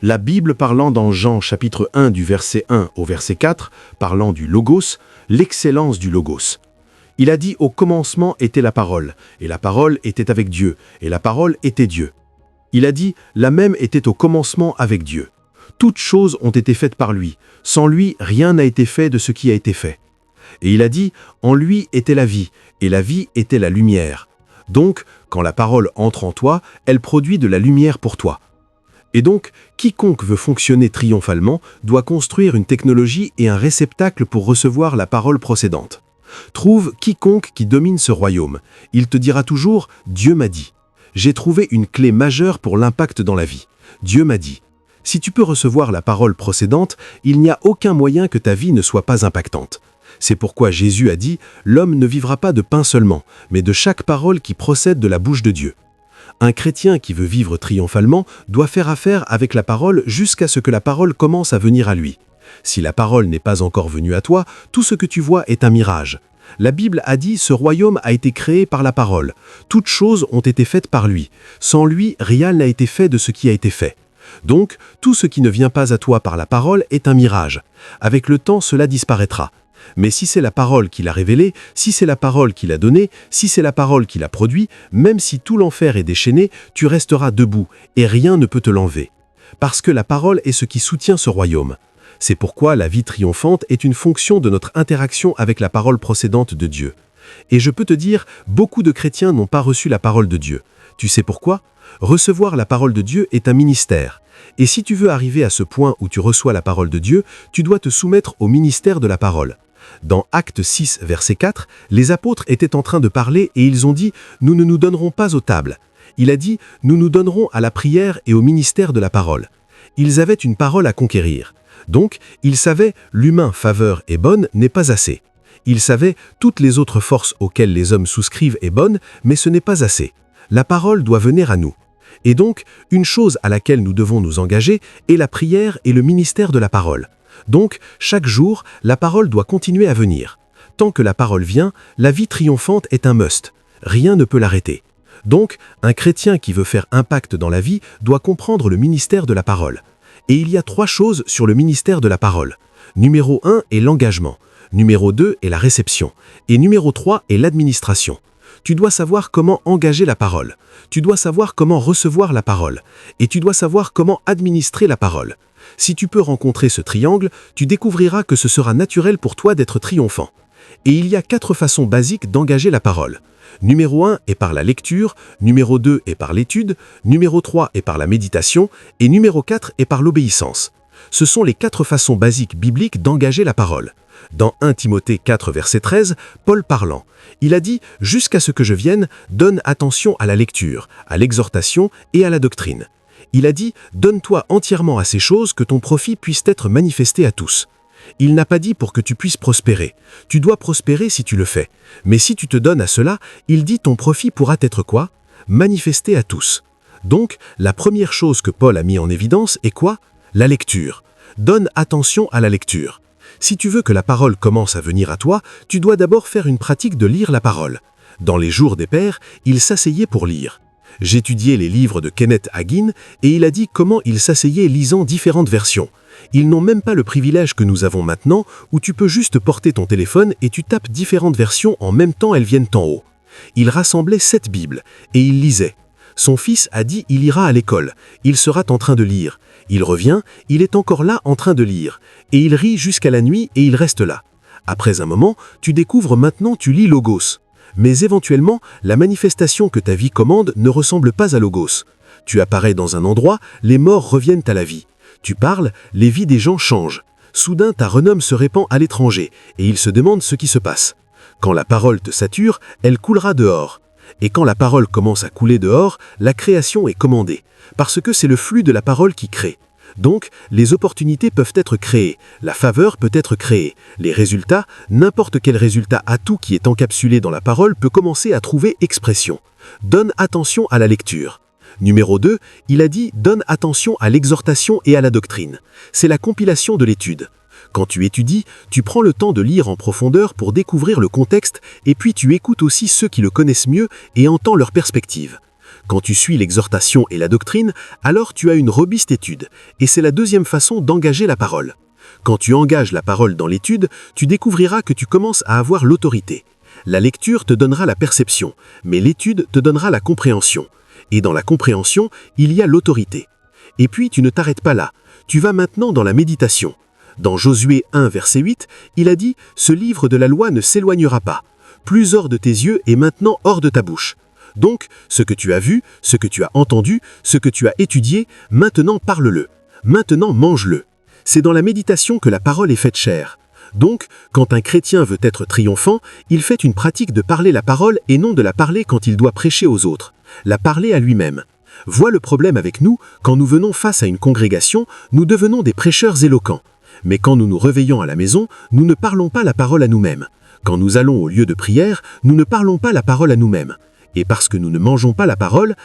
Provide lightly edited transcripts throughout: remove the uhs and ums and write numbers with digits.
La Bible parlant dans Jean chapitre 1 du verset 1 au verset 4, parlant du Logos, l'excellence du Logos. Il a dit « Au commencement était la parole, et la parole était avec Dieu, et la parole était Dieu. » Il a dit « La même était au commencement avec Dieu. Toutes choses ont été faites par lui. Sans lui, rien n'a été fait de ce qui a été fait. » Et il a dit « En lui était la vie, et la vie était la lumière. » Donc, quand la parole entre en toi, elle produit de la lumière pour toi. Et donc, quiconque veut fonctionner triomphalement doit construire une technologie et un réceptacle pour recevoir la parole procédante. Trouve quiconque qui domine ce royaume. Il te dira toujours « Dieu m'a dit ». J'ai trouvé une clé majeure pour l'impact dans la vie. Dieu m'a dit. Si tu peux recevoir la parole procédante, il n'y a aucun moyen que ta vie ne soit pas impactante. C'est pourquoi Jésus a dit « L'homme ne vivra pas de pain seulement, mais de chaque parole qui procède de la bouche de Dieu ». Un chrétien qui veut vivre triomphalement doit faire affaire avec la parole jusqu'à ce que la parole commence à venir à lui. Si la parole n'est pas encore venue à toi, tout ce que tu vois est un mirage. La Bible a dit « Ce royaume a été créé par la parole. Toutes choses ont été faites par lui. Sans lui, rien n'a été fait de ce qui a été fait. » Donc, tout ce qui ne vient pas à toi par la parole est un mirage. Avec le temps, cela disparaîtra. Mais si c'est la parole qui l'a révélé, si c'est la parole qui l'a donné, si c'est la parole qui l'a produit, même si tout l'enfer est déchaîné, tu resteras debout et rien ne peut te l'enlever. Parce que la parole est ce qui soutient ce royaume. C'est pourquoi la vie triomphante est une fonction de notre interaction avec la parole procédante de Dieu. Et je peux te dire, beaucoup de chrétiens n'ont pas reçu la parole de Dieu. Tu sais pourquoi? Recevoir la parole de Dieu est un ministère. Et si tu veux arriver à ce point où tu reçois la parole de Dieu, tu dois te soumettre au ministère de la parole. Dans Actes 6, verset 4, les apôtres étaient en train de parler et ils ont dit « Nous ne nous donnerons pas aux tables ». Il a dit « Nous nous donnerons à la prière et au ministère de la parole ». Ils avaient une parole à conquérir. Donc, ils savaient « L'humain faveur est bonne n'est pas assez ». Ils savaient « Toutes les autres forces auxquelles les hommes souscrivent est bonne, mais ce n'est pas assez. La parole doit venir à nous. » Et donc, une chose à laquelle nous devons nous engager est la prière et le ministère de la parole. Donc, chaque jour, la parole doit continuer à venir. Tant que la parole vient, la vie triomphante est un must. Rien ne peut l'arrêter. Donc, un chrétien qui veut faire impact dans la vie doit comprendre le ministère de la parole. Et il y a 3 choses sur le ministère de la parole. Numéro 1 est l'engagement. Numéro 2 est la réception. Et numéro 3 est l'administration. Tu dois savoir comment engager la parole. Tu dois savoir comment recevoir la parole. Et tu dois savoir comment administrer la parole. Si tu peux rencontrer ce triangle, tu découvriras que ce sera naturel pour toi d'être triomphant. Et il y a 4 façons basiques d'engager la parole. Numéro 1 est par la lecture, numéro 2 est par l'étude, numéro 3 est par la méditation, et numéro 4 est par l'obéissance. Ce sont les 4 façons basiques bibliques d'engager la parole. Dans 1 Timothée 4, verset 13, Paul parlant, il a dit « Jusqu'à ce que je vienne, donne attention à la lecture, à l'exhortation et à la doctrine. » Il a dit « Donne-toi entièrement à ces choses que ton profit puisse être manifesté à tous. » Il n'a pas dit pour que tu puisses prospérer. Tu dois prospérer si tu le fais. Mais si tu te donnes à cela, il dit ton profit pourra être quoi? Manifesté à tous. Donc, la première chose que Paul a mis en évidence est quoi? La lecture. Donne attention à la lecture. Si tu veux que la parole commence à venir à toi, tu dois d'abord faire une pratique de lire la parole. Dans les jours des pères, il s'asseyait pour lire. J'étudiais les livres de Kenneth Hagin et il a dit comment il s'asseyait lisant différentes versions. Ils n'ont même pas le privilège que nous avons maintenant où tu peux juste porter ton téléphone et tu tapes différentes versions en même temps elles viennent en haut. Il rassemblait 7 Bibles et il lisait. Son fils a dit il ira à l'école, il sera en train de lire. Il revient, il est encore là en train de lire. Et il rit jusqu'à la nuit et il reste là. Après un moment, tu découvres maintenant tu lis Logos. Mais éventuellement, la manifestation que ta vie commande ne ressemble pas à Logos. Tu apparais dans un endroit, les morts reviennent à la vie. Tu parles, les vies des gens changent. Soudain, ta renomme se répand à l'étranger et ils se demandent ce qui se passe. Quand la parole te sature, elle coulera dehors. Et quand la parole commence à couler dehors, la création est commandée. Parce que c'est le flux de la parole qui crée. Donc, les opportunités peuvent être créées, la faveur peut être créée, les résultats, n'importe quel résultat à tout qui est encapsulé dans la parole peut commencer à trouver expression. Donne attention à la lecture. Numéro 2, il a dit « Donne attention à l'exhortation et à la doctrine ». C'est la compilation de l'étude. Quand tu étudies, tu prends le temps de lire en profondeur pour découvrir le contexte et puis tu écoutes aussi ceux qui le connaissent mieux et entends leur perspective. Quand tu suis l'exhortation et la doctrine, alors tu as une robuste étude, et c'est la deuxième façon d'engager la parole. Quand tu engages la parole dans l'étude, tu découvriras que tu commences à avoir l'autorité. La lecture te donnera la perception, mais l'étude te donnera la compréhension. Et dans la compréhension, il y a l'autorité. Et puis tu ne t'arrêtes pas là, tu vas maintenant dans la méditation. Dans Josué 1, verset 8, il a dit « Ce livre de la loi ne s'éloignera pas, plus hors de tes yeux et maintenant hors de ta bouche. » Donc, ce que tu as vu, ce que tu as entendu, ce que tu as étudié, maintenant parle-le, maintenant mange-le. C'est dans la méditation que la parole est faite chair. Donc, quand un chrétien veut être triomphant, il fait une pratique de parler la parole et non de la parler quand il doit prêcher aux autres, la parler à lui-même. Vois le problème avec nous, quand nous venons face à une congrégation, nous devenons des prêcheurs éloquents. Mais quand nous nous réveillons à la maison, nous ne parlons pas la parole à nous-mêmes. Quand nous allons au lieu de prière, nous ne parlons pas la parole à nous-mêmes. Et parce que nous ne mangeons pas la parole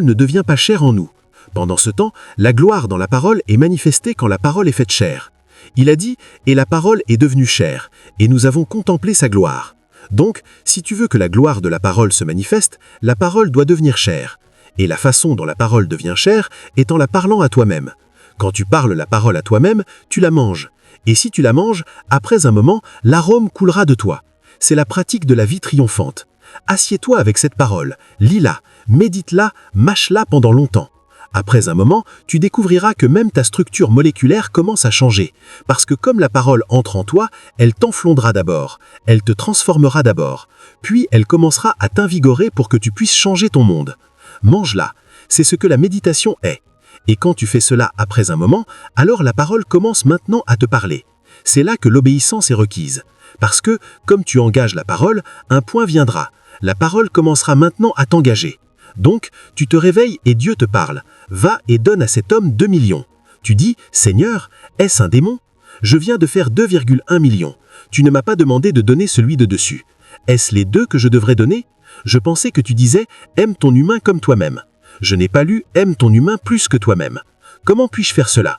ne devient pas chère en nous. Pendant ce temps, la gloire dans la parole est manifestée quand la parole est faite chair. Il a dit « Et la parole est devenue chair, et nous avons contemplé sa gloire. » Donc, si tu veux que la gloire de la parole se manifeste, la parole doit devenir chair. Et la façon dont la parole devient chair est en la parlant à toi-même. Quand tu parles la parole à toi-même, tu la manges. Et si tu la manges, après un moment, l'arôme coulera de toi. C'est la pratique de la vie triomphante. Assieds-toi avec cette parole, lis-la, médite-la, mâche-la pendant longtemps. Après un moment, tu découvriras que même ta structure moléculaire commence à changer. Parce que comme la parole entre en toi, elle t'enflondra d'abord, elle te transformera d'abord. Puis elle commencera à t'invigorer pour que tu puisses changer ton monde. Mange-la, c'est ce que la méditation est. Et quand tu fais cela après un moment, alors la parole commence maintenant à te parler. C'est là que l'obéissance est requise. Parce que, comme tu engages la parole, un point viendra. La parole commencera maintenant à t'engager. Donc, tu te réveilles et Dieu te parle. Va et donne à cet homme 2 millions. Tu dis, Seigneur, est-ce un démon? Je viens de faire 2,1 millions. Tu ne m'as pas demandé de donner celui de dessus. Est-ce les 2 que je devrais donner? Je pensais que tu disais, aime ton humain comme toi-même. Je n'ai pas lu « Aime ton humain plus que toi-même ». Comment puis-je faire cela?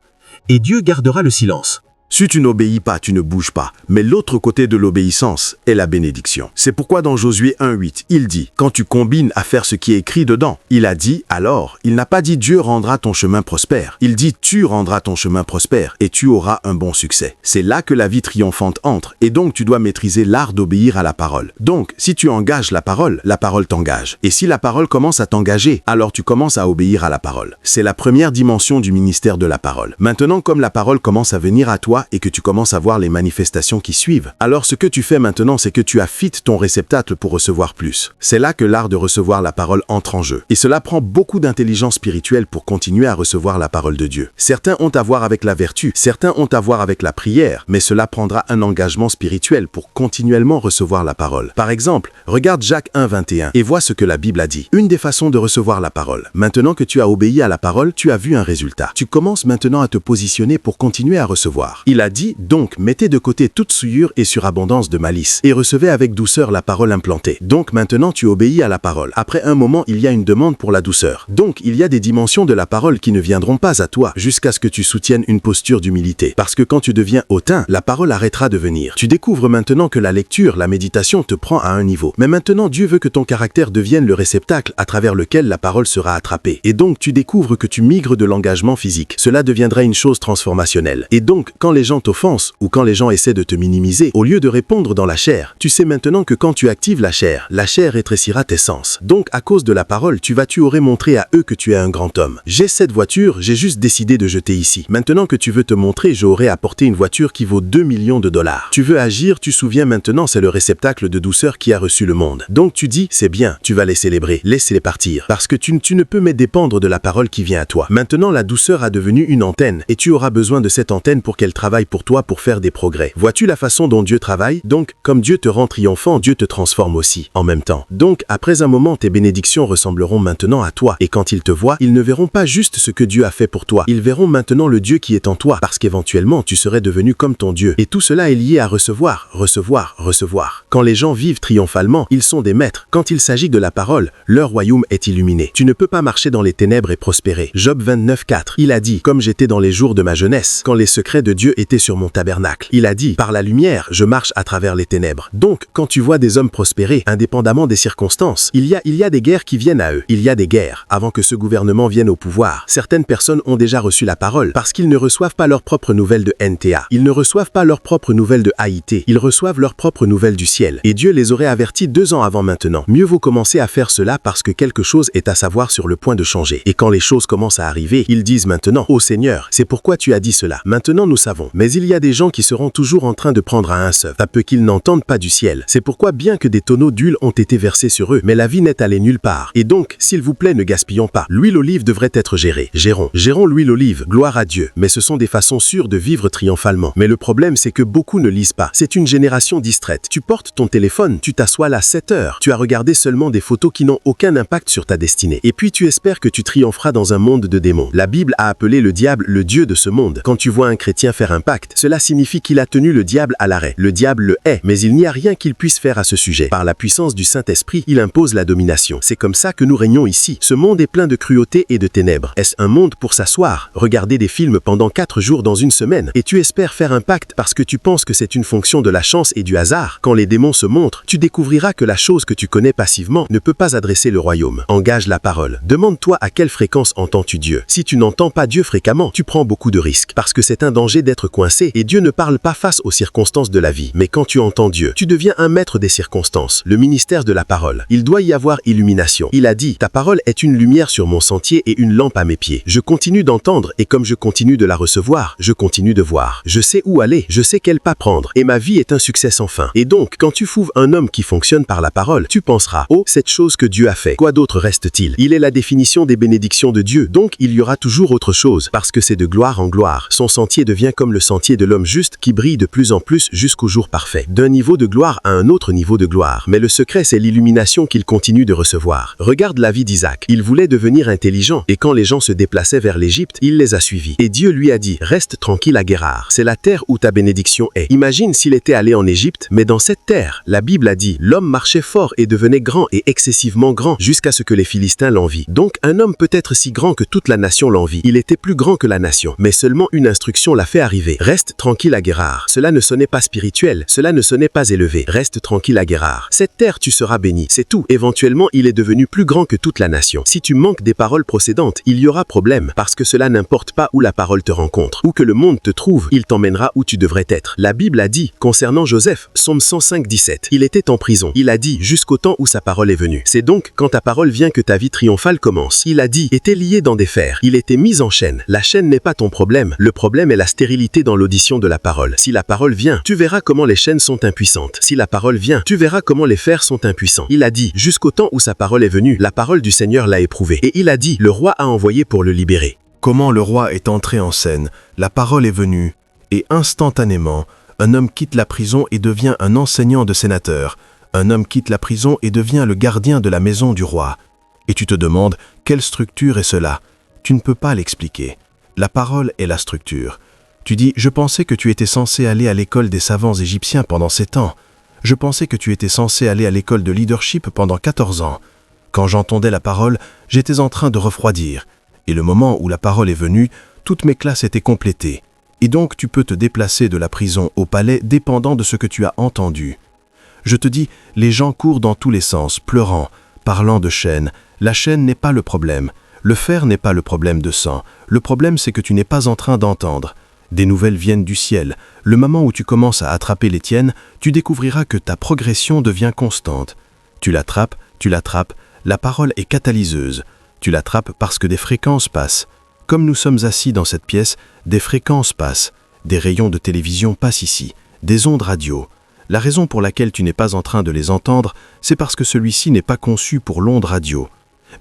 Et Dieu gardera le silence. Si tu n'obéis pas, tu ne bouges pas. Mais l'autre côté de l'obéissance est la bénédiction. C'est pourquoi dans Josué 1,8, il dit, quand tu combines à faire ce qui est écrit dedans, il a dit, alors, il n'a pas dit Dieu rendra ton chemin prospère. Il dit, tu rendras ton chemin prospère et tu auras un bon succès. C'est là que la vie triomphante entre et donc tu dois maîtriser l'art d'obéir à la parole. Donc, si tu engages la parole t'engage. Et si la parole commence à t'engager, alors tu commences à obéir à la parole. C'est la première dimension du ministère de la parole. Maintenant, comme la parole commence à venir à toi, et que tu commences à voir les manifestations qui suivent, alors ce que tu fais maintenant, c'est que tu affites ton réceptacle pour recevoir plus. C'est là que l'art de recevoir la parole entre en jeu. Et cela prend beaucoup d'intelligence spirituelle pour continuer à recevoir la parole de Dieu. Certains ont à voir avec la vertu, certains ont à voir avec la prière, mais cela prendra un engagement spirituel pour continuellement recevoir la parole. Par exemple, regarde Jacques 1,21 et vois ce que la Bible a dit. Une des façons de recevoir la parole. Maintenant que tu as obéi à la parole, tu as vu un résultat. Tu commences maintenant à te positionner pour continuer à recevoir. Il a dit, donc, mettez de côté toute souillure et surabondance de malice, et recevez avec douceur la parole implantée. Donc maintenant tu obéis à la parole. Après un moment, il y a une demande pour la douceur. Donc, il y a des dimensions de la parole qui ne viendront pas à toi, jusqu'à ce que tu soutiennes une posture d'humilité. Parce que quand tu deviens hautain, la parole arrêtera de venir. Tu découvres maintenant que la lecture, la méditation te prend à un niveau. Mais maintenant, Dieu veut que ton caractère devienne le réceptacle à travers lequel la parole sera attrapée. Et donc, tu découvres que tu migres de l'engagement physique. Cela deviendra une chose transformationnelle. Et donc, quand les gens t'offensent ou quand les gens essaient de te minimiser, au lieu de répondre dans la chair, tu sais maintenant que quand tu actives la chair rétrécira tes sens. Donc, à cause de la parole, tu aurais montré à eux que tu es un grand homme. J'ai cette voiture, j'ai juste décidé de jeter ici. Maintenant que tu veux te montrer, j'aurais apporté une voiture qui vaut 2 millions de dollars. Tu veux agir, tu souviens maintenant, c'est le réceptacle de douceur qui a reçu le monde. Donc tu dis, c'est bien, tu vas les célébrer, laisse-les partir. Parce que tu ne peux mais dépendre de la parole qui vient à toi. Maintenant, la douceur a devenu une antenne et tu auras besoin de cette antenne pour qu'elle travaille pour toi pour faire des progrès. Vois-tu la façon dont Dieu travaille? Donc, comme Dieu te rend triomphant, Dieu te transforme aussi, en même temps. Donc, après un moment, tes bénédictions ressembleront maintenant à toi. Et quand ils te voient, ils ne verront pas juste ce que Dieu a fait pour toi. Ils verront maintenant le Dieu qui est en toi, parce qu'éventuellement, tu serais devenu comme ton Dieu. Et tout cela est lié à recevoir, recevoir, recevoir. Quand les gens vivent triomphalement, ils sont des maîtres. Quand il s'agit de la parole, leur royaume est illuminé. Tu ne peux pas marcher dans les ténèbres et prospérer. Job 29,4. Il a dit, comme j'étais dans les jours de ma jeunesse, quand les secrets de Dieu était sur mon tabernacle. Il a dit, par la lumière, je marche à travers les ténèbres. Donc, quand tu vois des hommes prospérer, indépendamment des circonstances, il y a des guerres qui viennent à eux. Il y a des guerres. Avant que ce gouvernement vienne au pouvoir, certaines personnes ont déjà reçu la parole parce qu'ils ne reçoivent pas leurs propres nouvelles de NTA. Ils ne reçoivent pas leurs propres nouvelles de AIT. Ils reçoivent leurs propres nouvelles du ciel. Et Dieu les aurait avertis 2 ans avant maintenant. Mieux vaut commencer à faire cela parce que quelque chose est à savoir sur le point de changer. Et quand les choses commencent à arriver, ils disent maintenant, ô Seigneur, c'est pourquoi tu as dit cela. Maintenant nous savons. Mais il y a des gens qui seront toujours en train de prendre à un seuf, à peu qu'ils n'entendent pas du ciel. C'est pourquoi bien que des tonneaux d'huile ont été versés sur eux, mais la vie n'est allée nulle part. Et donc, s'il vous plaît, ne gaspillons pas. L'huile olive devrait être gérée. Gérons l'huile olive, gloire à Dieu. Mais ce sont des façons sûres de vivre triomphalement. Mais le problème, c'est que beaucoup ne lisent pas. C'est une génération distraite. Tu portes ton téléphone, tu t'assois là 7 heures. Tu as regardé seulement des photos qui n'ont aucun impact sur ta destinée. Et puis tu espères que tu triompheras dans un monde de démons. La Bible a appelé le diable le dieu de ce monde. Quand tu vois un chrétien faire un pacte, cela signifie qu'il a tenu le diable à l'arrêt. Le diable le hait, mais il n'y a rien qu'il puisse faire à ce sujet. Par la puissance du Saint-Esprit, il impose la domination. C'est comme ça que nous régnons ici. Ce monde est plein de cruauté et de ténèbres. Est-ce un monde pour s'asseoir, regarder des films pendant 4 jours dans une semaine, et tu espères faire un pacte parce que tu penses que c'est une fonction de la chance et du hasard? Quand les démons se montrent, tu découvriras que la chose que tu connais passivement ne peut pas adresser le royaume. Engage la parole. Demande-toi à quelle fréquence entends-tu Dieu. Si tu n'entends pas Dieu fréquemment, tu prends beaucoup de risques, parce que c'est un danger d'être coincé, et Dieu ne parle pas face aux circonstances de la vie. Mais quand tu entends Dieu, tu deviens un maître des circonstances. Le ministère de la parole. Il doit y avoir illumination. Il a dit, ta parole est une lumière sur mon sentier et une lampe à mes pieds. Je continue d'entendre, et comme je continue de la recevoir, je continue de voir. Je sais où aller, je sais quel pas prendre, et ma vie est un succès sans fin. Et donc, quand tu fouves un homme qui fonctionne par la parole, tu penseras, oh, cette chose que Dieu a fait. Quoi d'autre reste-t-il? Il est la définition des bénédictions de Dieu, donc il y aura toujours autre chose, parce que c'est de gloire en gloire. Son sentier devient comme le sentier de l'homme juste qui brille de plus en plus jusqu'au jour parfait. D'un niveau de gloire à un autre niveau de gloire. Mais le secret, c'est l'illumination qu'il continue de recevoir. Regarde la vie d'Isaac. Il voulait devenir intelligent, et quand les gens se déplaçaient vers l'Égypte, il les a suivis. Et Dieu lui a dit, reste tranquille à Guérar. C'est la terre où ta bénédiction est. Imagine s'il était allé en Égypte, mais dans cette terre, la Bible a dit, l'homme marchait fort et devenait grand et excessivement grand jusqu'à ce que les Philistins l'envient. Donc un homme peut être si grand que toute la nation l'envie. Il était plus grand que la nation, mais seulement une instruction l'a fait arriver. Reste tranquille à Guérar. Cela ne sonnait pas spirituel, cela ne sonnait pas élevé. Reste tranquille à Guérar. Cette terre, tu seras béni. C'est tout. Éventuellement, il est devenu plus grand que toute la nation. Si tu manques des paroles précédentes, il y aura problème, parce que cela n'importe pas où la parole te rencontre. Où que le monde te trouve, il t'emmènera où tu devrais être. La Bible a dit, concernant Joseph, Psaume 105, 17, il était en prison. Il a dit, jusqu'au temps où sa parole est venue. C'est donc, quand ta parole vient que ta vie triomphale commence. Il a dit, était lié dans des fers. Il était mis en chaîne. La chaîne n'est pas ton problème. Le problème est la stérilité dans l'audition de la parole. Si la parole vient, tu verras comment les chaînes sont impuissantes. Si la parole vient, tu verras comment les fers sont impuissants. Il a dit, jusqu'au temps où sa parole est venue, la parole du Seigneur l'a éprouvé. Et il a dit, le roi a envoyé pour le libérer. Comment le roi est entré en scène, la parole est venue, et instantanément, un homme quitte la prison et devient un enseignant de sénateur. Un homme quitte la prison et devient le gardien de la maison du roi. Et tu te demandes, quelle structure est cela? Tu ne peux pas l'expliquer. La parole est la structure. Tu dis, je pensais que tu étais censé aller à l'école des savants égyptiens pendant 7 ans. Je pensais que tu étais censé aller à l'école de leadership pendant 14 ans. Quand j'entendais la parole, j'étais en train de refroidir. Et le moment où la parole est venue, toutes mes classes étaient complétées. Et donc tu peux te déplacer de la prison au palais dépendant de ce que tu as entendu. Je te dis, les gens courent dans tous les sens, pleurant, parlant de chaîne. La chaîne n'est pas le problème. Le fer n'est pas le problème de sang. Le problème, c'est que tu n'es pas en train d'entendre. Des nouvelles viennent du ciel. Le moment où tu commences à attraper les tiennes, tu découvriras que ta progression devient constante. Tu l'attrapes, la parole est catalyseuse. Tu l'attrapes parce que des fréquences passent. Comme nous sommes assis dans cette pièce, des fréquences passent. Des rayons de télévision passent ici. Des ondes radio. La raison pour laquelle tu n'es pas en train de les entendre, c'est parce que celui-ci n'est pas conçu pour l'onde radio.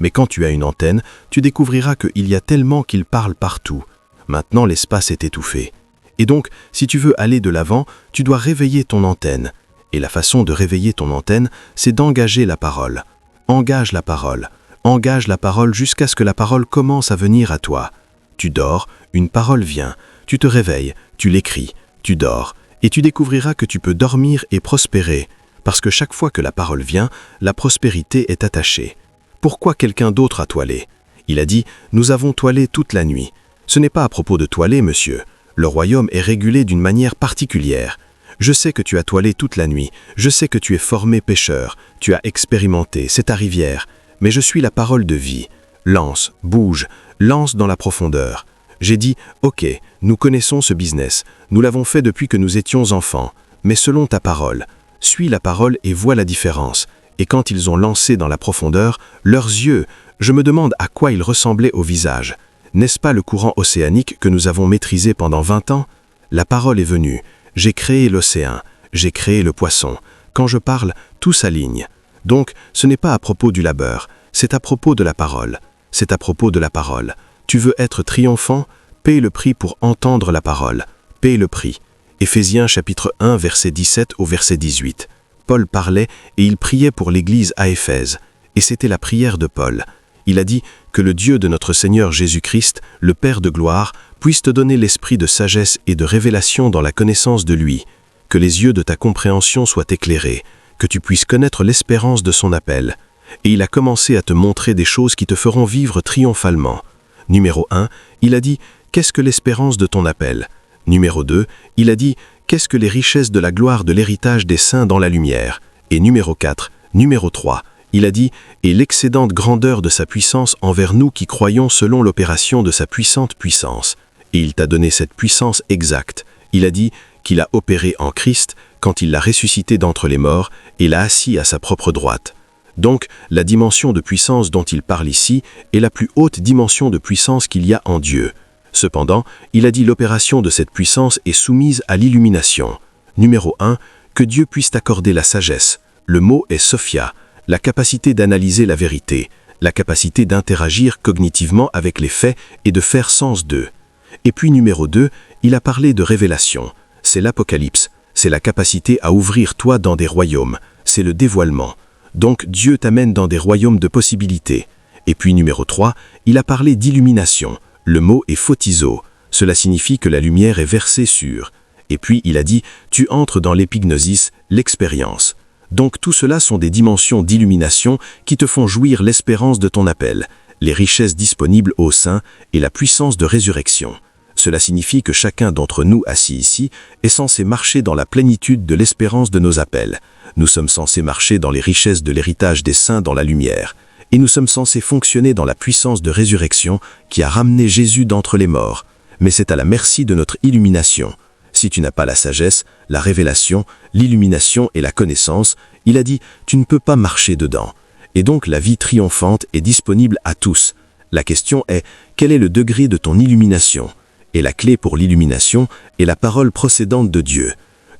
Mais quand tu as une antenne, tu découvriras qu'il y a tellement qu'il parle partout. Maintenant, l'espace est étouffé. Et donc, si tu veux aller de l'avant, tu dois réveiller ton antenne. Et la façon de réveiller ton antenne, c'est d'engager la parole. Engage la parole. Engage la parole jusqu'à ce que la parole commence à venir à toi. Tu dors, une parole vient. Tu te réveilles, tu l'écris, tu dors. Et tu découvriras que tu peux dormir et prospérer. Parce que chaque fois que la parole vient, la prospérité est attachée. Pourquoi quelqu'un d'autre a toilé? Il a dit, nous avons toilé toute la nuit. Ce n'est pas à propos de toiler, monsieur. Le royaume est régulé d'une manière particulière. Je sais que tu as toilé toute la nuit, je sais que tu es formé pêcheur, tu as expérimenté, c'est ta rivière, mais je suis la parole de vie. Lance, bouge, lance dans la profondeur. J'ai dit, ok, nous connaissons ce business, nous l'avons fait depuis que nous étions enfants, mais selon ta parole, suis la parole et vois la différence. Et quand ils ont lancé dans la profondeur, leurs yeux, je me demande à quoi ils ressemblaient au visage. N'est-ce pas le courant océanique que nous avons maîtrisé pendant 20 ans? La parole est venue. J'ai créé l'océan, j'ai créé le poisson. Quand je parle, tout s'aligne. Donc, ce n'est pas à propos du labeur, c'est à propos de la parole. C'est à propos de la parole. Tu veux être triomphant? Paye le prix pour entendre la parole. Paye le prix. Éphésiens chapitre 1, verset 17 au verset 18. Paul parlait et il priait pour l'Église à Éphèse. Et c'était la prière de Paul. Il a dit que le Dieu de notre Seigneur Jésus-Christ, le Père de gloire, puisse te donner l'esprit de sagesse et de révélation dans la connaissance de lui, que les yeux de ta compréhension soient éclairés, que tu puisses connaître l'espérance de son appel. Et il a commencé à te montrer des choses qui te feront vivre triomphalement. Numéro 1, il a dit « Qu'est-ce que l'espérance de ton appel ?» Numéro 2, il a dit « Qu'est-ce que les richesses de la gloire de l'héritage des saints dans la lumière ?» Et numéro 3, il a dit « Et l'excédente grandeur de sa puissance envers nous qui croyons selon l'opération de sa puissante puissance. » Et il t'a donné cette puissance exacte. Il a dit qu'il a opéré en Christ quand il l'a ressuscité d'entre les morts et l'a assis à sa propre droite. Donc, la dimension de puissance dont il parle ici est la plus haute dimension de puissance qu'il y a en Dieu. Cependant, il a dit l'opération de cette puissance est soumise à l'illumination. Numéro 1, que Dieu puisse t'accorder la sagesse. Le mot est Sophia, la capacité d'analyser la vérité, la capacité d'interagir cognitivement avec les faits et de faire sens d'eux. Et puis numéro 2, il a parlé de révélation. C'est l'Apocalypse, c'est la capacité à ouvrir toi dans des royaumes, c'est le dévoilement. Donc Dieu t'amène dans des royaumes de possibilités. Et puis numéro 3, il a parlé d'illumination. Le mot est photizo, cela signifie que la lumière est versée sur. Et puis il a dit, tu entres dans l'épignosis, l'expérience. Donc tout cela sont des dimensions d'illumination qui te font jouir l'espérance de ton appel, les richesses disponibles au sein et la puissance de résurrection. Cela signifie que chacun d'entre nous assis ici est censé marcher dans la plénitude de l'espérance de nos appels. Nous sommes censés marcher dans les richesses de l'héritage des saints dans la lumière. Et nous sommes censés fonctionner dans la puissance de résurrection qui a ramené Jésus d'entre les morts. Mais c'est à la merci de notre illumination. Si tu n'as pas la sagesse, la révélation, l'illumination et la connaissance, il a dit, tu ne peux pas marcher dedans. Et donc la vie triomphante est disponible à tous. La question est, quel est le degré de ton illumination? Et la clé pour l'illumination est la parole procédante de Dieu.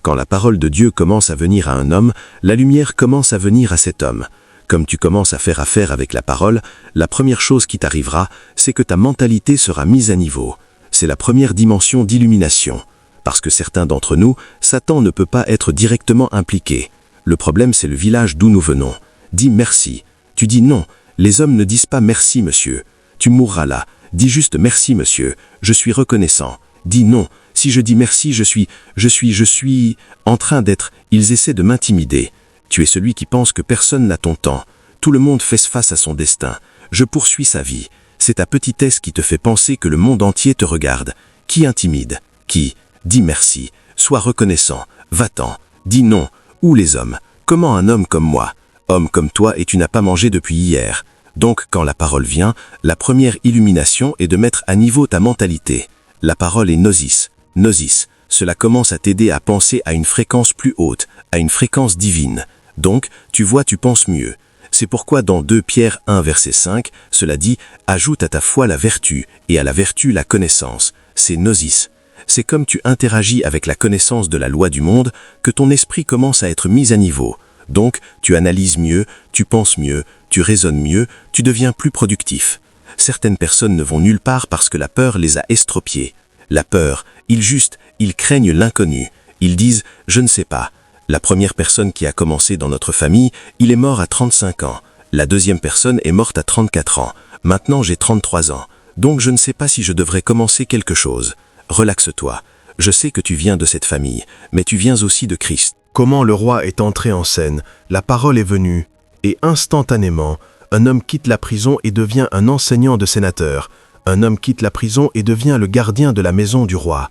Quand la parole de Dieu commence à venir à un homme, la lumière commence à venir à cet homme. Comme tu commences à faire affaire avec la parole, la première chose qui t'arrivera, c'est que ta mentalité sera mise à niveau. C'est la première dimension d'illumination. Parce que certains d'entre nous, Satan ne peut pas être directement impliqué. Le problème, c'est le village d'où nous venons. Dis merci. Tu dis non. Les hommes ne disent pas merci, monsieur. Tu mourras là. Dis juste merci, monsieur. Je suis reconnaissant. Dis non. Si je dis merci, je suis en train d'être. Ils essaient de m'intimider. Tu es celui qui pense que personne n'a ton temps. Tout le monde fait face à son destin. Je poursuis sa vie. C'est ta petitesse qui te fait penser que le monde entier te regarde. Qui intimide? Qui? Dis merci. Sois reconnaissant. Va-t'en. Dis non. Où les hommes? Comment un homme comme moi? Homme comme toi et tu n'as pas mangé depuis hier. Donc quand la parole vient, la première illumination est de mettre à niveau ta mentalité. La parole est gnosis. Gnosis. Cela commence à t'aider à penser à une fréquence plus haute, à une fréquence divine. Donc, tu vois, tu penses mieux. C'est pourquoi dans 2 Pierre 1 verset 5, cela dit « Ajoute à ta foi la vertu, et à la vertu la connaissance ». C'est gnosis. C'est comme tu interagis avec la connaissance de la loi du monde que ton esprit commence à être mis à niveau. Donc, tu analyses mieux, tu penses mieux, tu raisonnes mieux, tu deviens plus productif. Certaines personnes ne vont nulle part parce que la peur les a estropiés. La peur, ils craignent l'inconnu. Ils disent « Je ne sais pas ». La première personne qui a commencé dans notre famille, il est mort à 35 ans. La deuxième personne est morte à 34 ans. Maintenant, j'ai 33 ans. Donc, je ne sais pas si je devrais commencer quelque chose. Relaxe-toi. Je sais que tu viens de cette famille, mais tu viens aussi de Christ. Comment le roi est entré en scène, la parole est venue, et instantanément, un homme quitte la prison et devient un enseignant de sénateur. Un homme quitte la prison et devient le gardien de la maison du roi.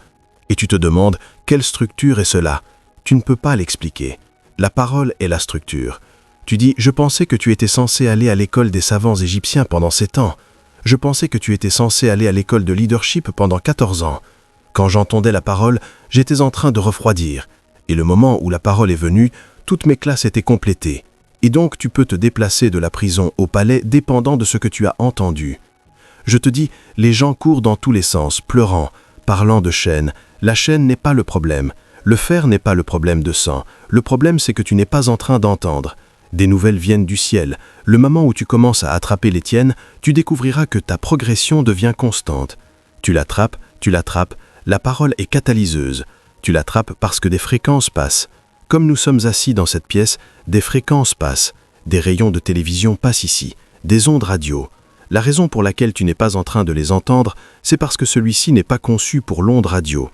Et tu te demandes, quelle structure est cela? Tu ne peux pas l'expliquer. La parole est la structure. Tu dis, je pensais que tu étais censé aller à l'école des savants égyptiens pendant 7 ans. Je pensais que tu étais censé aller à l'école de leadership pendant 14 ans. Quand j'entendais la parole, j'étais en train de refroidir. Et le moment où la parole est venue, toutes mes classes étaient complétées. Et donc tu peux te déplacer de la prison au palais dépendant de ce que tu as entendu. Je te dis, les gens courent dans tous les sens, pleurant, parlant de chaîne. La chaîne n'est pas le problème. Le fer n'est pas le problème de sang. Le problème, c'est que tu n'es pas en train d'entendre. Des nouvelles viennent du ciel. Le moment où tu commences à attraper les tiennes, tu découvriras que ta progression devient constante. Tu l'attrapes, la parole est catalyseuse. Tu l'attrapes parce que des fréquences passent. Comme nous sommes assis dans cette pièce, des fréquences passent. Des rayons de télévision passent ici, des ondes radio. La raison pour laquelle tu n'es pas en train de les entendre, c'est parce que celui-ci n'est pas conçu pour l'onde radio.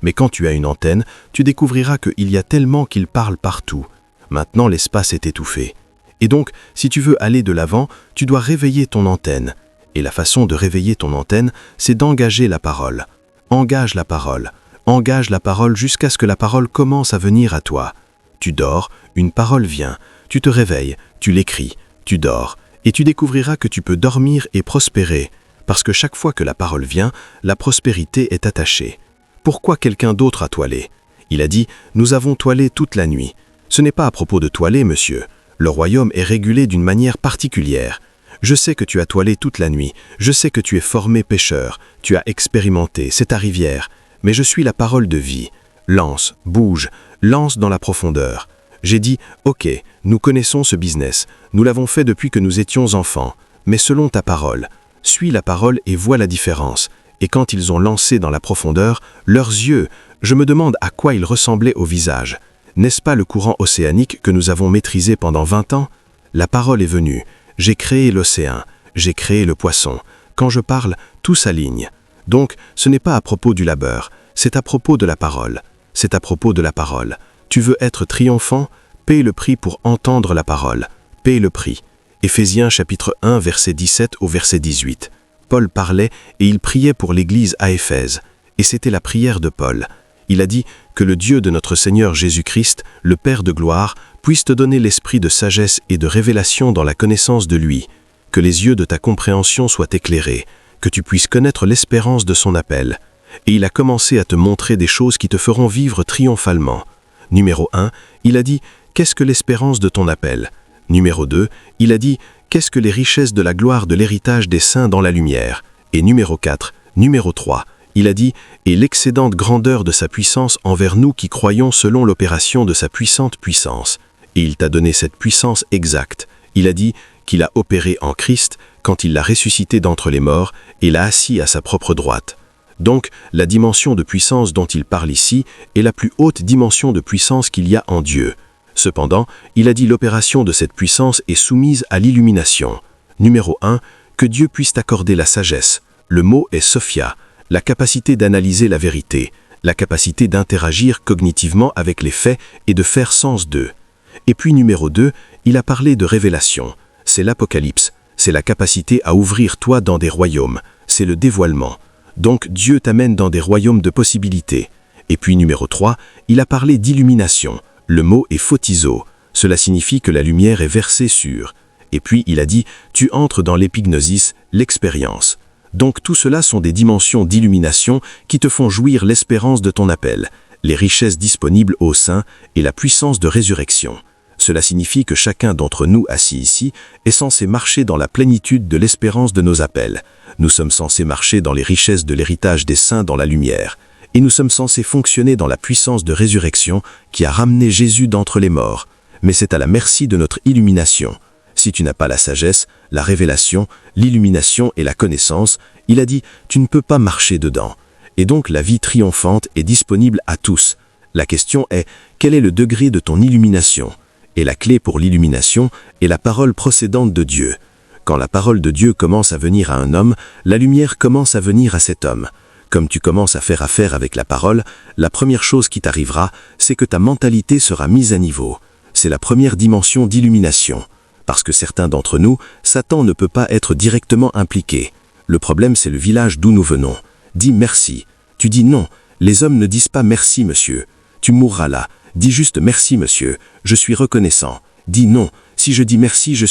Mais quand tu as une antenne, tu découvriras qu'il y a tellement qu'il parle partout. Maintenant, l'espace est étouffé. Et donc, si tu veux aller de l'avant, tu dois réveiller ton antenne. Et la façon de réveiller ton antenne, c'est d'engager la parole. Engage la parole. Engage la parole jusqu'à ce que la parole commence à venir à toi. Tu dors, une parole vient. Tu te réveilles, tu l'écris, tu dors. Et tu découvriras que tu peux dormir et prospérer. Parce que chaque fois que la parole vient, la prospérité est attachée. Pourquoi quelqu'un d'autre a toilé? Il a dit, nous avons toilé toute la nuit. Ce n'est pas à propos de toiler, monsieur. Le royaume est régulé d'une manière particulière. Je sais que tu as toilé toute la nuit. Je sais que tu es formé pêcheur. Tu as expérimenté, c'est ta rivière. Mais je suis la parole de vie. Lance, bouge, lance dans la profondeur. J'ai dit, ok, nous connaissons ce business. Nous l'avons fait depuis que nous étions enfants. Mais selon ta parole, suis la parole et vois la différence. Et quand ils ont lancé dans la profondeur, leurs yeux, je me demande à quoi ils ressemblaient au visage. N'est-ce pas le courant océanique que nous avons maîtrisé pendant 20 ans? La parole est venue. J'ai créé l'océan. J'ai créé le poisson. Quand je parle, tout s'aligne. Donc, ce n'est pas à propos du labeur. C'est à propos de la parole. C'est à propos de la parole. Tu veux être triomphant? Paye le prix pour entendre la parole. Paye le prix. Éphésiens chapitre 1, verset 17 au verset 18. Paul parlait et il priait pour l'Église à Éphèse. Et c'était la prière de Paul. Il a dit que le Dieu de notre Seigneur Jésus-Christ, le Père de gloire, puisse te donner l'esprit de sagesse et de révélation dans la connaissance de lui, que les yeux de ta compréhension soient éclairés, que tu puisses connaître l'espérance de son appel. Et il a commencé à te montrer des choses qui te feront vivre triomphalement. Numéro 1, il a dit « Qu'est-ce que l'espérance de ton appel ?» Numéro 2, il a dit « Qu'est-ce que les richesses de la gloire de l'héritage des saints dans la lumière ?» Et numéro 3, il a dit « Et l'excédente grandeur de sa puissance envers nous qui croyons selon l'opération de sa puissante puissance. » Et il t'a donné cette puissance exacte. Il a dit qu'il a opéré en Christ quand il l'a ressuscité d'entre les morts et l'a assis à sa propre droite. Donc, la dimension de puissance dont il parle ici est la plus haute dimension de puissance qu'il y a en Dieu. Cependant, il a dit l'opération de cette puissance est soumise à l'illumination. Numéro 1, que Dieu puisse t'accorder la sagesse. Le mot est Sophia, la capacité d'analyser la vérité, la capacité d'interagir cognitivement avec les faits et de faire sens d'eux. Et puis numéro 2, il a parlé de révélation. C'est l'Apocalypse, c'est la capacité à ouvrir toi dans des royaumes, c'est le dévoilement. Donc Dieu t'amène dans des royaumes de possibilités. Et puis numéro 3, il a parlé d'illumination. Le mot est photizo. Cela signifie que la lumière est versée sur. Et puis il a dit, tu entres dans l'épignosis, l'expérience. Donc tout cela sont des dimensions d'illumination qui te font jouir l'espérance de ton appel, les richesses disponibles au sein et la puissance de résurrection. Cela signifie que chacun d'entre nous assis ici est censé marcher dans la plénitude de l'espérance de nos appels. Nous sommes censés marcher dans les richesses de l'héritage des saints dans la lumière. Et nous sommes censés fonctionner dans la puissance de résurrection qui a ramené Jésus d'entre les morts. Mais c'est à la merci de notre illumination. Si tu n'as pas la sagesse, la révélation, l'illumination et la connaissance, il a dit, tu ne peux pas marcher dedans. Et donc la vie triomphante est disponible à tous. La question est, quel est le degré de ton illumination? Et la clé pour l'illumination est la parole procédante de Dieu. Quand la parole de Dieu commence à venir à un homme, la lumière commence à venir à cet homme. Comme tu commences à faire affaire avec la parole, la première chose qui t'arrivera, c'est que ta mentalité sera mise à niveau. C'est la première dimension d'illumination. Parce que certains d'entre nous, Satan ne peut pas être directement impliqué. Le problème, c'est le village d'où nous venons. Dis merci. Tu dis non. Les hommes ne disent pas merci, monsieur. Tu mourras là. Dis juste merci, monsieur. Je suis reconnaissant. Dis non. Si je dis merci, je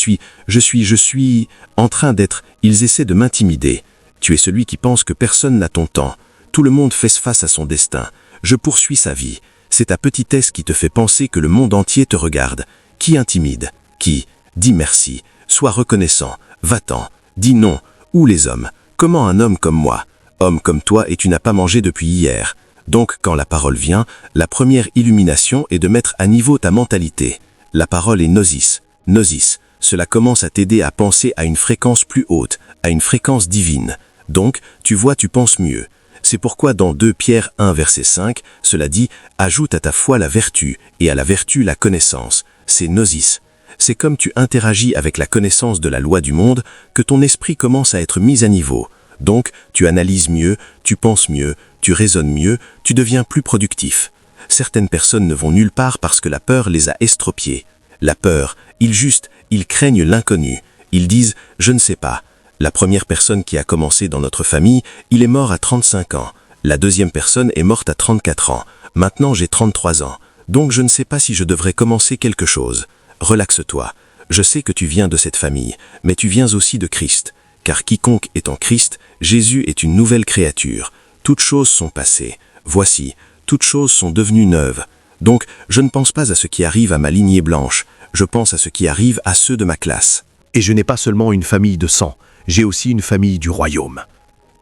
suis en train d'être. Ils essaient de m'intimider. Tu es celui qui pense que personne n'a ton temps. Tout le monde fait face à son destin. Je poursuis sa vie. C'est ta petitesse qui te fait penser que le monde entier te regarde. Qui intimide? Qui? Dis merci. Sois reconnaissant. Va-t'en. Dis non. Où les hommes? Comment un homme comme moi? Homme comme toi et tu n'as pas mangé depuis hier. Donc, quand la parole vient, la première illumination est de mettre à niveau ta mentalité. La parole est gnosis. Gnosis. Cela commence à t'aider à penser à une fréquence plus haute, à une fréquence divine. Donc, tu vois, tu penses mieux. C'est pourquoi dans 2 Pierre 1 verset 5, cela dit « Ajoute à ta foi la vertu, et à la vertu la connaissance ». C'est gnosis. C'est comme tu interagis avec la connaissance de la loi du monde que ton esprit commence à être mis à niveau. Donc, tu analyses mieux, tu penses mieux, tu raisonnes mieux, tu deviens plus productif. Certaines personnes ne vont nulle part parce que la peur les a estropiés. La peur, ils craignent l'inconnu. Ils disent « je ne sais pas ». La première personne qui a commencé dans notre famille, il est mort à 35 ans. La deuxième personne est morte à 34 ans. Maintenant j'ai 33 ans. Donc je ne sais pas si je devrais commencer quelque chose. Relaxe-toi. Je sais que tu viens de cette famille, mais tu viens aussi de Christ. Car quiconque est en Christ, Jésus est une nouvelle créature. Toutes choses sont passées. Voici, toutes choses sont devenues neuves. Donc, je ne pense pas à ce qui arrive à ma lignée blanche. Je pense à ce qui arrive à ceux de ma classe. Et je n'ai pas seulement une famille de sang, j'ai aussi une famille du royaume.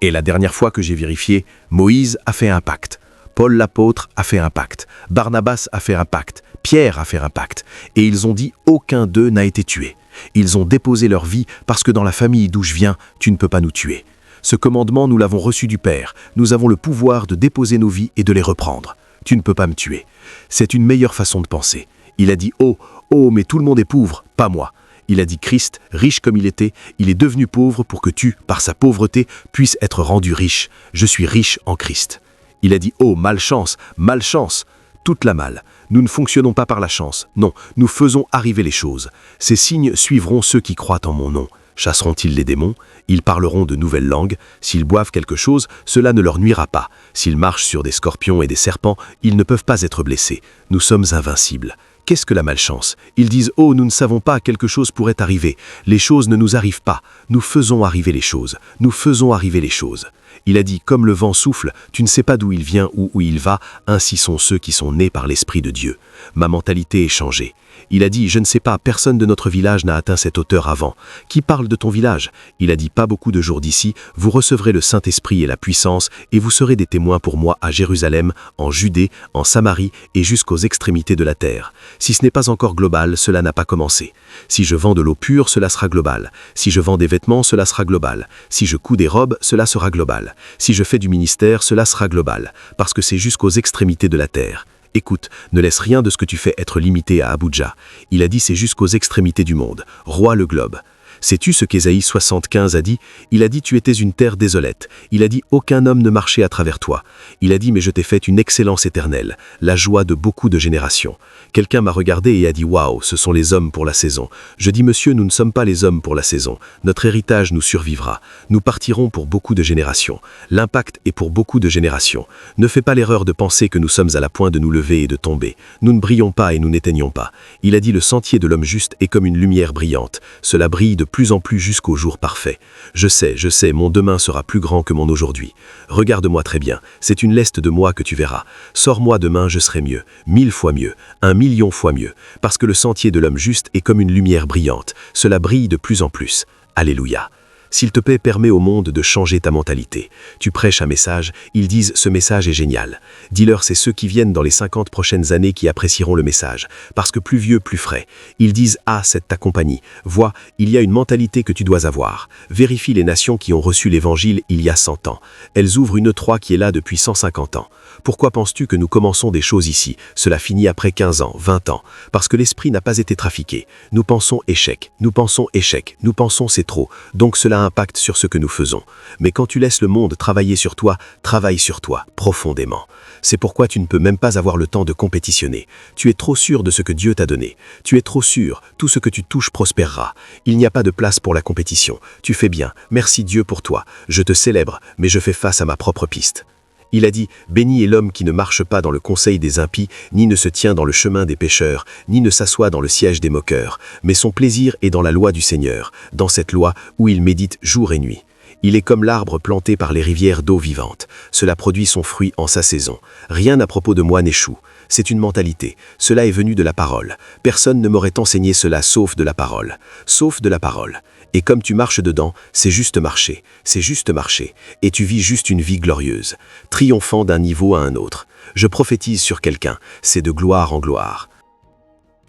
Et la dernière fois que j'ai vérifié, Moïse a fait un pacte. Paul l'apôtre a fait un pacte. Barnabas a fait un pacte. Pierre a fait un pacte. Et ils ont dit aucun d'eux n'a été tué. Ils ont déposé leur vie parce que dans la famille d'où je viens, tu ne peux pas nous tuer. Ce commandement, nous l'avons reçu du Père. Nous avons le pouvoir de déposer nos vies et de les reprendre. Tu ne peux pas me tuer. C'est une meilleure façon de penser. Il a dit « Oh, oh, mais tout le monde est pauvre, pas moi ». Il a dit Christ, riche comme il est devenu pauvre pour que tu, par sa pauvreté, puisses être rendu riche. Je suis riche en Christ. Il a dit « Oh, malchance, malchance ». Toute la malle. Nous ne fonctionnons pas par la chance. Non, nous faisons arriver les choses. Ces signes suivront ceux qui croient en mon nom. Chasseront-ils les démons? Ils parleront de nouvelles langues. S'ils boivent quelque chose, cela ne leur nuira pas. S'ils marchent sur des scorpions et des serpents, ils ne peuvent pas être blessés. Nous sommes invincibles. Qu'est-ce que la malchance? Ils disent « Oh, nous ne savons pas, quelque chose pourrait arriver. Les choses ne nous arrivent pas. Nous faisons arriver les choses. Nous faisons arriver les choses. » Il a dit « Comme le vent souffle, tu ne sais pas d'où il vient ou où il va, ainsi sont ceux qui sont nés par l'Esprit de Dieu. » Ma mentalité est changée. Il a dit « Je ne sais pas, personne de notre village n'a atteint cette hauteur avant. Qui parle de ton village ?» Il a dit « Pas beaucoup de jours d'ici, vous recevrez le Saint-Esprit et la puissance, et vous serez des témoins pour moi à Jérusalem, en Judée, en Samarie et jusqu'aux extrémités de la terre. Si ce n'est pas encore global, cela n'a pas commencé. Si je vends de l'eau pure, cela sera global. Si je vends des vêtements, cela sera global. Si je couds des robes, cela sera global. Si je fais du ministère, cela sera global, parce que c'est jusqu'aux extrémités de la terre. Écoute, ne laisse rien de ce que tu fais être limité à Abuja. Il a dit c'est jusqu'aux extrémités du monde. Roi le globe. Sais-tu ce qu'Ésaïe 75 a dit? Il a dit tu étais une terre désolée. Il a dit aucun homme ne marchait à travers toi. Il a dit mais je t'ai fait une excellence éternelle, la joie de beaucoup de générations. Quelqu'un m'a regardé et a dit waouh, ce sont les hommes pour la saison. Je dis monsieur, nous ne sommes pas les hommes pour la saison. Notre héritage nous survivra. Nous partirons pour beaucoup de générations. L'impact est pour beaucoup de générations. Ne fais pas l'erreur de penser que nous sommes à la pointe de nous lever et de tomber. Nous ne brillons pas et nous n'éteignons pas. Il a dit le sentier de l'homme juste est comme une lumière brillante. Cela brille de plus en plus jusqu'au jour parfait. Je sais, mon demain sera plus grand que mon aujourd'hui. Regarde-moi très bien, c'est une leste de moi que tu verras. Sors-moi demain, je serai mieux, 1000 fois mieux, 1 million fois mieux, parce que le sentier de l'homme juste est comme une lumière brillante. Cela brille de plus en plus. Alléluia. S'il te plaît, permets au monde de changer ta mentalité. Tu prêches un message, ils disent « ce message est génial ». Dis-leur c'est ceux qui viennent dans les 50 prochaines années qui apprécieront le message, parce que plus vieux, plus frais. Ils disent « ah, c'est ta compagnie ». Vois, il y a une mentalité que tu dois avoir. Vérifie les nations qui ont reçu l'évangile il y a 100 ans. Elles ouvrent une E3 qui est là depuis 150 ans. Pourquoi penses-tu que nous commençons des choses ici? Cela finit après 15 ans, 20 ans. Parce que l'esprit n'a pas été trafiqué. Nous pensons échec, nous pensons échec, nous pensons c'est trop. Donc cela impacte sur ce que nous faisons. Mais quand tu laisses le monde travailler sur toi, travaille sur toi, profondément. C'est pourquoi tu ne peux même pas avoir le temps de compétitionner. Tu es trop sûr de ce que Dieu t'a donné. Tu es trop sûr, tout ce que tu touches prospérera. Il n'y a pas de place pour la compétition. Tu fais bien, merci Dieu pour toi. Je te célèbre, mais je fais face à ma propre piste. Il a dit « Béni est l'homme qui ne marche pas dans le conseil des impies, ni ne se tient dans le chemin des pécheurs, ni ne s'assoit dans le siège des moqueurs, mais son plaisir est dans la loi du Seigneur, dans cette loi où il médite jour et nuit. Il est comme l'arbre planté par les rivières d'eau vivante. Cela produit son fruit en sa saison. Rien à propos de moi n'échoue. C'est une mentalité. Cela est venu de la parole. Personne ne m'aurait enseigné cela sauf de la parole. Sauf de la parole. Et comme tu marches dedans, c'est juste marcher. C'est juste marcher. Et tu vis juste une vie glorieuse. Triomphant d'un niveau à un autre. Je prophétise sur quelqu'un. C'est de gloire en gloire.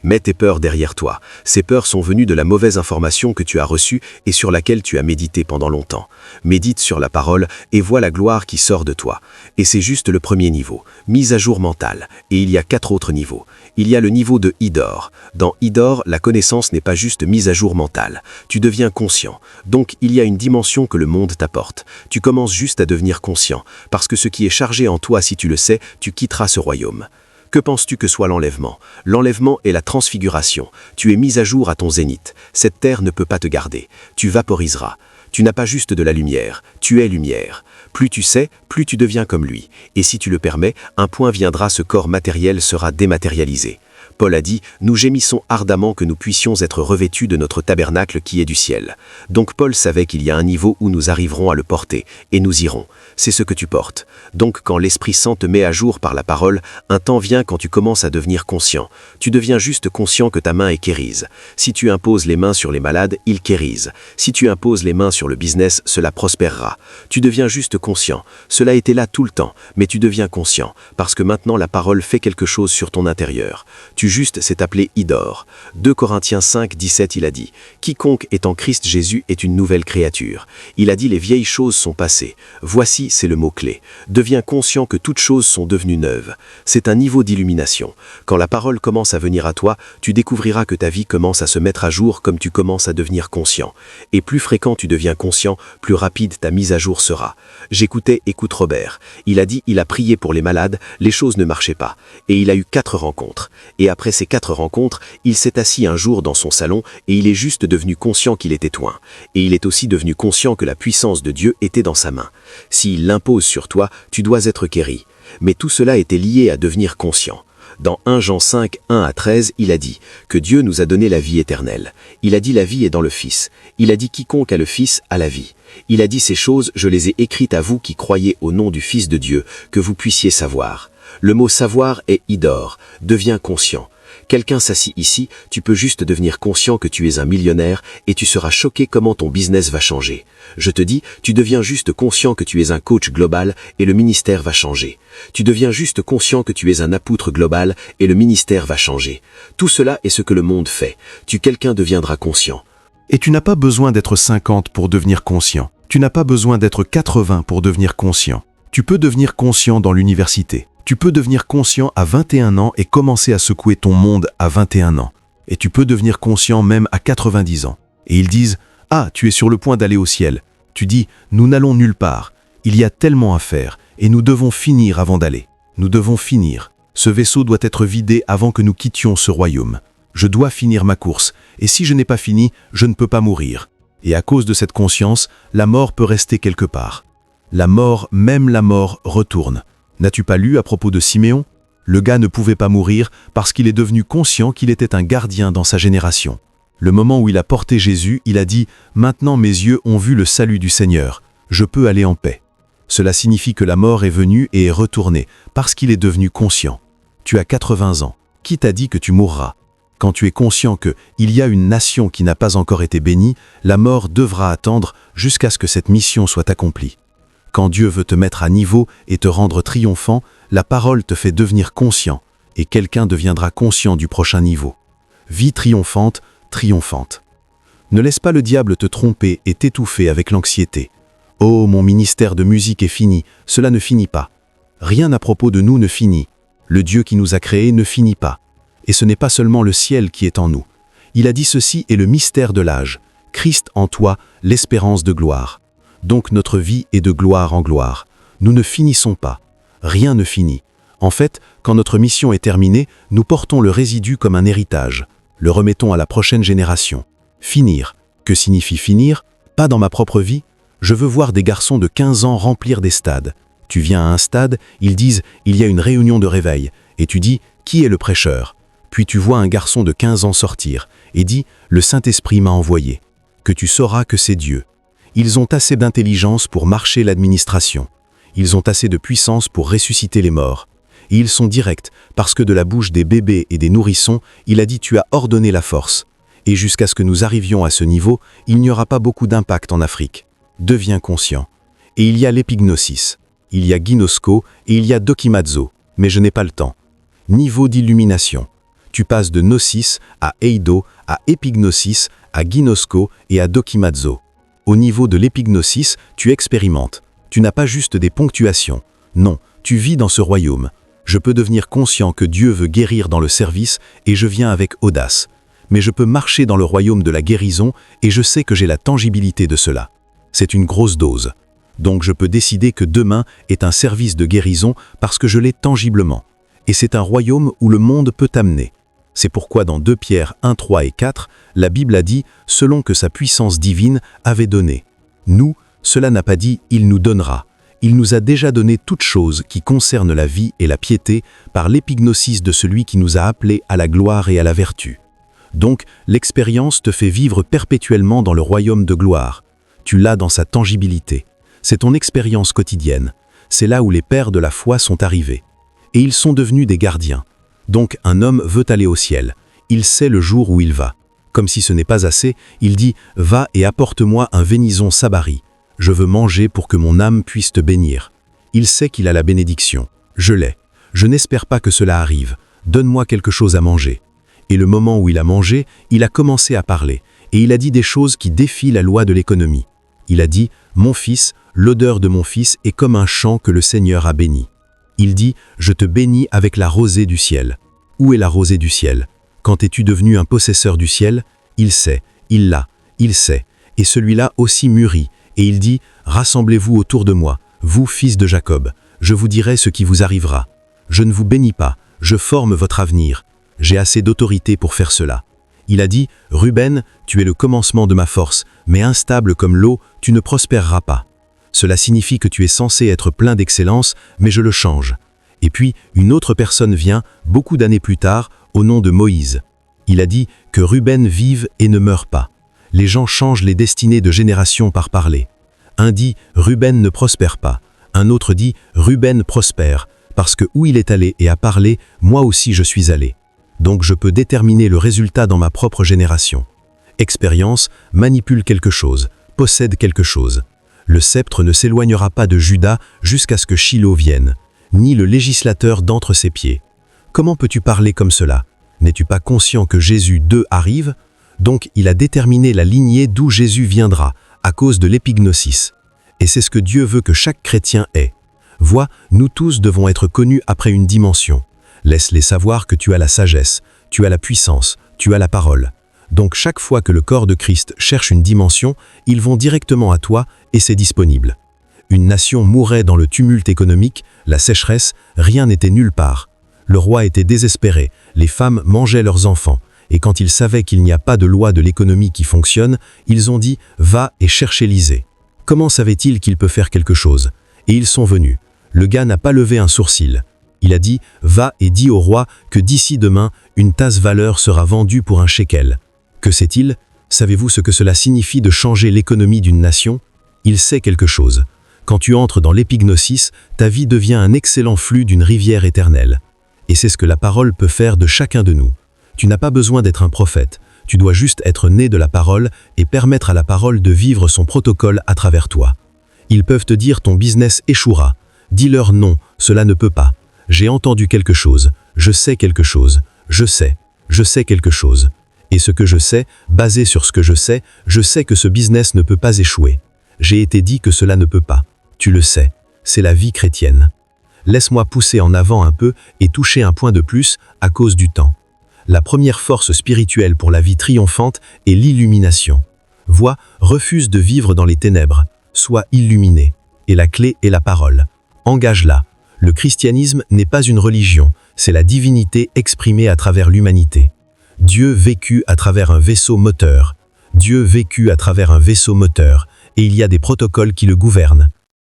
Mets tes peurs derrière toi. Ces peurs sont venues de la mauvaise information que tu as reçue et sur laquelle tu as médité pendant longtemps. Médite sur la parole et vois la gloire qui sort de toi. Et c'est juste le premier niveau, mise à jour mentale. Et il y a 4 autres niveaux. Il y a le niveau de Idor. Dans Idor, la connaissance n'est pas juste mise à jour mentale. Tu deviens conscient. Donc il y a une dimension que le monde t'apporte. Tu commences juste à devenir conscient. Parce que ce qui est chargé en toi, si tu le sais, tu quitteras ce royaume. Que penses-tu que soit l'enlèvement? L'enlèvement est la transfiguration. Tu es mis à jour à ton zénith. Cette terre ne peut pas te garder. Tu vaporiseras. Tu n'as pas juste de la lumière. Tu es lumière. Plus tu sais, plus tu deviens comme lui. Et si tu le permets, un point viendra, ce corps matériel sera dématérialisé. Paul a dit « Nous gémissons ardemment que nous puissions être revêtus de notre tabernacle qui est du ciel. » Donc Paul savait qu'il y a un niveau où nous arriverons à le porter, et nous irons. C'est ce que tu portes. Donc quand l'Esprit Saint te met à jour par la parole, un temps vient quand tu commences à devenir conscient. Tu deviens juste conscient que ta main est guérise. Si tu imposes les mains sur les malades, ils guérissent. Si tu imposes les mains sur le business, cela prospérera. Tu deviens juste conscient. Cela était là tout le temps, mais tu deviens conscient, parce que maintenant la parole fait quelque chose sur ton intérieur. Tu juste s'est appelé Idor. 2 Corinthiens 5, 17, il a dit « Quiconque est en Christ Jésus est une nouvelle créature. » Il a dit « Les vieilles choses sont passées. » Voici, c'est le mot-clé. Deviens conscient que toutes choses sont devenues neuves. C'est un niveau d'illumination. Quand la parole commence à venir à toi, tu découvriras que ta vie commence à se mettre à jour comme tu commences à devenir conscient. Et plus fréquent tu deviens conscient, plus rapide ta mise à jour sera. J'écoutais Écoute Robert. Il a dit il a prié pour les malades, les choses ne marchaient pas. Et il a eu 4 rencontres. Et après ces 4 rencontres, il s'est assis un jour dans son salon et il est juste devenu conscient qu'il était oint. Et il est aussi devenu conscient que la puissance de Dieu était dans sa main. S'il l'impose sur toi, tu dois être guéri. Mais tout cela était lié à devenir conscient. Dans 1 Jean 5, 1 à 13, il a dit que Dieu nous a donné la vie éternelle. Il a dit la vie est dans le Fils. Il a dit quiconque a le Fils a la vie. Il a dit ces choses, je les ai écrites à vous qui croyez au nom du Fils de Dieu, que vous puissiez savoir. Le mot savoir est Idor, deviens conscient. Quelqu'un s'assit ici, tu peux juste devenir conscient que tu es un millionnaire et tu seras choqué comment ton business va changer. Je te dis, tu deviens juste conscient que tu es un coach global et le ministère va changer. Tu deviens juste conscient que tu es un apôtre global et le ministère va changer. Tout cela est ce que le monde fait. Quelqu'un deviendra conscient. Et tu n'as pas besoin d'être 50 pour devenir conscient. Tu n'as pas besoin d'être 80 pour devenir conscient. Tu peux devenir conscient dans l'université. Tu peux devenir conscient à 21 ans et commencer à secouer ton monde à 21 ans. Et tu peux devenir conscient même à 90 ans. Et ils disent « Ah, tu es sur le point d'aller au ciel. » Tu dis « Nous n'allons nulle part. Il y a tellement à faire et nous devons finir avant d'aller. Nous devons finir. Ce vaisseau doit être vidé avant que nous quittions ce royaume. Je dois finir ma course et si je n'ai pas fini, je ne peux pas mourir. » Et à cause de cette conscience, la mort peut rester quelque part. La mort, même la mort, retourne. N'as-tu pas lu à propos de Siméon? Le gars ne pouvait pas mourir parce qu'il est devenu conscient qu'il était un gardien dans sa génération. Le moment où il a porté Jésus, il a dit « Maintenant mes yeux ont vu le salut du Seigneur. Je peux aller en paix. » Cela signifie que la mort est venue et est retournée parce qu'il est devenu conscient. Tu as 80 ans. Qui t'a dit que tu mourras? Quand tu es conscient qu'il y a une nation qui n'a pas encore été bénie, la mort devra attendre jusqu'à ce que cette mission soit accomplie. Quand Dieu veut te mettre à niveau et te rendre triomphant, la parole te fait devenir conscient, et quelqu'un deviendra conscient du prochain niveau. Vie triomphante, triomphante. Ne laisse pas le diable te tromper et t'étouffer avec l'anxiété. « Oh, mon ministère de musique est fini, cela ne finit pas. » Rien à propos de nous ne finit. Le Dieu qui nous a créés ne finit pas. Et ce n'est pas seulement le ciel qui est en nous. Il a dit ceci est le mystère de l'âge. Christ en toi, l'espérance de gloire. Donc notre vie est de gloire en gloire. Nous ne finissons pas. Rien ne finit. En fait, quand notre mission est terminée, nous portons le résidu comme un héritage. Le remettons à la prochaine génération. Finir. Que signifie finir? Pas dans ma propre vie. Je veux voir des garçons de 15 ans remplir des stades. Tu viens à un stade, ils disent « il y a une réunion de réveil » et tu dis « qui est le prêcheur ?» Puis tu vois un garçon de 15 ans sortir et dit « le Saint-Esprit m'a envoyé », que tu sauras que c'est Dieu. Ils ont assez d'intelligence pour marcher l'administration. Ils ont assez de puissance pour ressusciter les morts. Et ils sont directs, parce que de la bouche des bébés et des nourrissons, il a dit « tu as ordonné la force ». Et jusqu'à ce que nous arrivions à ce niveau, il n'y aura pas beaucoup d'impact en Afrique. Deviens conscient. Et il y a l'épignosis. Il y a Ginosko et il y a Dokimazo. Mais je n'ai pas le temps. Niveau d'illumination. Tu passes de Gnosis à Eido, à épignosis, à Ginosko et à Dokimazo. Au niveau de l'épignosis, tu expérimentes. Tu n'as pas juste des ponctuations. Non, tu vis dans ce royaume. Je peux devenir conscient que Dieu veut guérir dans le service et je viens avec audace. Mais je peux marcher dans le royaume de la guérison et je sais que j'ai la tangibilité de cela. C'est une grosse dose. Donc je peux décider que demain est un service de guérison parce que je l'ai tangiblement. Et c'est un royaume où le monde peut t'amener. C'est pourquoi dans 2 Pierre 1, 3 et 4, la Bible a dit « selon que sa puissance divine avait donné ». Nous, cela n'a pas dit « il nous donnera ». Il nous a déjà donné toutes choses qui concernent la vie et la piété par l'épignosis de celui qui nous a appelés à la gloire et à la vertu. Donc, l'expérience te fait vivre perpétuellement dans le royaume de gloire. Tu l'as dans sa tangibilité. C'est ton expérience quotidienne. C'est là où les pères de la foi sont arrivés. Et ils sont devenus des gardiens. Donc, un homme veut aller au ciel. Il sait le jour où il va. Comme si ce n'est pas assez, il dit « Va et apporte-moi un vénison sabari. Je veux manger pour que mon âme puisse te bénir. » Il sait qu'il a la bénédiction. Je l'ai. Je n'espère pas que cela arrive. Donne-moi quelque chose à manger. Et le moment où il a mangé, il a commencé à parler. Et il a dit des choses qui défient la loi de l'économie. Il a dit « Mon fils, l'odeur de mon fils est comme un champ que le Seigneur a béni. » Il dit « Je te bénis avec la rosée du ciel. » Où est la rosée du ciel? Quand es-tu devenu un possesseur du ciel? Il sait, il l'a, il sait. Et celui-là aussi mûrit. Et il dit « Rassemblez-vous autour de moi, vous, fils de Jacob. Je vous dirai ce qui vous arrivera. Je ne vous bénis pas, je forme votre avenir. J'ai assez d'autorité pour faire cela. » Il a dit « Ruben, tu es le commencement de ma force, mais instable comme l'eau, tu ne prospéreras pas. Cela signifie que tu es censé être plein d'excellence, mais je le change. » Et puis, une autre personne vient, beaucoup d'années plus tard, au nom de Moïse. Il a dit que Ruben vive et ne meure pas. Les gens changent les destinées de génération par parler. Un dit « Ruben ne prospère pas ». Un autre dit « Ruben prospère », parce que où il est allé et a parlé, moi aussi je suis allé. Donc je peux déterminer le résultat dans ma propre génération. Expérience, manipule quelque chose, possède quelque chose. Le sceptre ne s'éloignera pas de Juda jusqu'à ce que Shiloh vienne, ni le législateur d'entre ses pieds. Comment peux-tu parler comme cela? N'es-tu pas conscient que Jésus 2 arrive? Donc il a déterminé la lignée d'où Jésus viendra, à cause de l'épignosis. Et c'est ce que Dieu veut que chaque chrétien ait. Vois, nous tous devons être connus après une dimension. Laisse-les savoir que tu as la sagesse, tu as la puissance, tu as la parole. Donc chaque fois que le corps de Christ cherche une dimension, ils vont directement à toi et c'est disponible. Une nation mourait dans le tumulte économique, la sécheresse, rien n'était nulle part. Le roi était désespéré, les femmes mangeaient leurs enfants, et quand ils savaient qu'il n'y a pas de loi de l'économie qui fonctionne, ils ont dit « Va et cherche Élisée ». Comment savait-il qu'il peut faire quelque chose? Et ils sont venus. Le gars n'a pas levé un sourcil. Il a dit « Va et dis au roi que d'ici demain, une tasse valeur sera vendue pour un shekel ». Que sait-il? Savez-vous ce que cela signifie de changer l'économie d'une nation? Il sait quelque chose. Quand tu entres dans l'épignosis, ta vie devient un excellent flux d'une rivière éternelle. Et c'est ce que la parole peut faire de chacun de nous. Tu n'as pas besoin d'être un prophète, tu dois juste être né de la parole et permettre à la parole de vivre son protocole à travers toi. Ils peuvent te dire ton business échouera. Dis-leur non, cela ne peut pas. J'ai entendu quelque chose, je sais quelque chose, je sais quelque chose. Et ce que je sais, basé sur ce que je sais que ce business ne peut pas échouer. J'ai été dit que cela ne peut pas. Tu le sais, c'est la vie chrétienne. Laisse-moi pousser en avant un peu et toucher un point de plus à cause du temps. La première force spirituelle pour la vie triomphante est l'illumination. Vois, refuse de vivre dans les ténèbres. Sois illuminé. Et la clé est la parole. Engage-la. Le christianisme n'est pas une religion, c'est la divinité exprimée à travers l'humanité. Dieu vécut à travers un vaisseau moteur. Dieu vécut à travers un vaisseau moteur, et il y a des protocoles qui le gouvernent.